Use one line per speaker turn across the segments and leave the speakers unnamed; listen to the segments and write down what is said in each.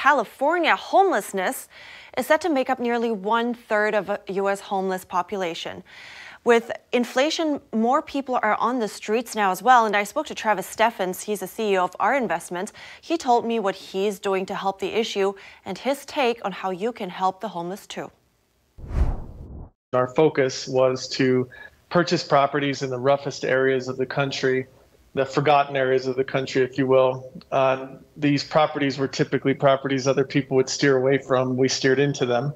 California, homelessness is set to make up nearly 1/3 of a U.S. homeless population. With inflation, more people are on the streets now as well. And I spoke to Travis Stéphens. He's the CEO of Our Investments. He told me what he's doing to help the issue and his take on how you can help the homeless too.
Our focus was to purchase properties in the roughest areas of the country, the forgotten areas of the country, if you will. These properties were typically properties other people would steer away from. We steered into them.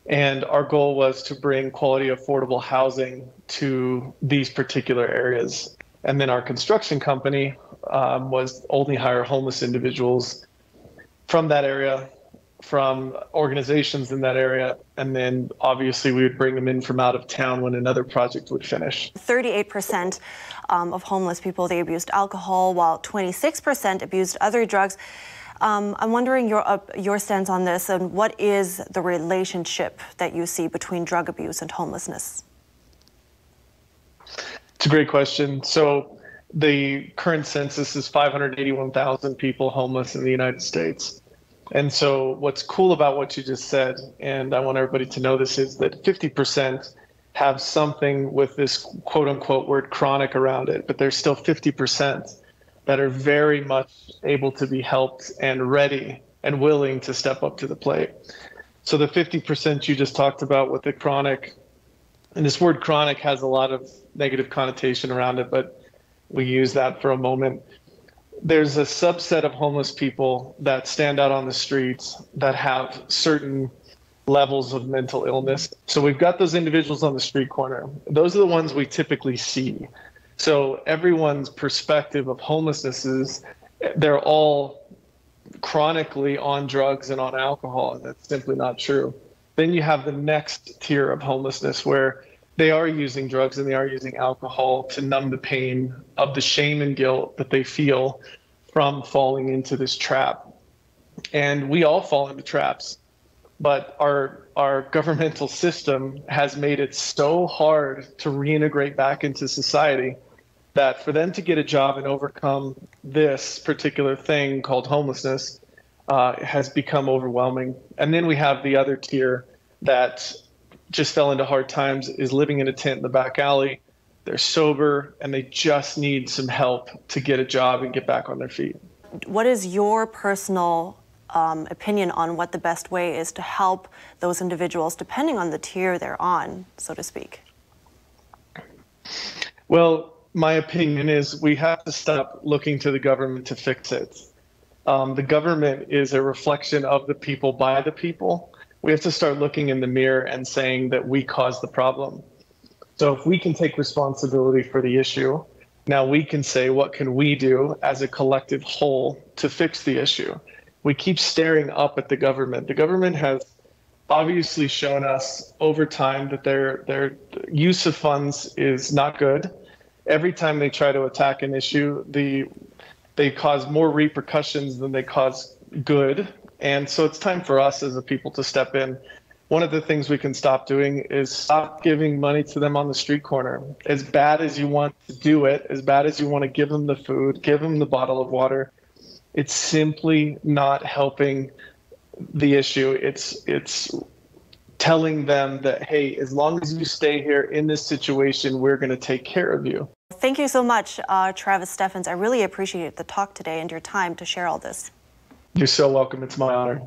And our goal was to bring quality, affordable housing to these particular areas. And then our construction company was only hire homeless individuals from that area, from organizations in that area. And then obviously we would bring them in from out of town when another project would finish.
38% of homeless people, they abused alcohol, while 26% abused other drugs. I'm wondering your stance on this, and what is the relationship that you see between drug abuse and homelessness?
It's a great question. So the current census is 581,000 people homeless in the United States. And so what's cool about what you just said, and I want everybody to know this, is that 50% have something with this quote unquote word chronic around it, but there's still 50% that are very much able to be helped and ready and willing to step up to the plate. So the 50% you just talked about with the chronic, and this word chronic has a lot of negative connotation around it, but we use that for a moment. There's a subset of homeless people that stand out on the streets that have certain levels of mental illness. So we've got those individuals on the street corner. Those are the ones we typically see. So everyone's perspective of homelessness is they're all chronically on drugs and on alcohol, and that's simply not true. Then you have the next tier of homelessness where they are using drugs and they are using alcohol to numb the pain of the shame and guilt that they feel from falling into this trap. And we all fall into traps, but our governmental system has made it so hard to reintegrate back into society that for them to get a job and overcome this particular thing called homelessness has become overwhelming. And then we have the other tier that just fell into hard times, is living in a tent in the back alley. They're sober and they just need some help to get a job and get back on their feet.
What is your personal opinion on what the best way is to help those individuals, depending on the tier they're on, so to speak?
Well, my opinion is we have to stop looking to the government to fix it. The government is a reflection of the people by the people. We have to start looking in the mirror and saying that we caused the problem. So if we can take responsibility for the issue, now we can say, what can we do as a collective whole to fix the issue? We keep staring up at the government. The government has obviously shown us over time that their use of funds is not good. Every time they try to attack an issue, they cause more repercussions than they cause good. And so it's time for us as a people to step in. One of the things we can stop doing is stop giving money to them on the street corner. As bad as you want to do it, as bad as you want to give them the food, give them the bottle of water, it's simply not helping the issue. It's telling them that, hey, as long as you stay here in this situation, we're going to take care of you.
Thank you so much, Travis Stéphens. I really appreciate the talk today and your time to share all this.
You're so welcome. It's my honor.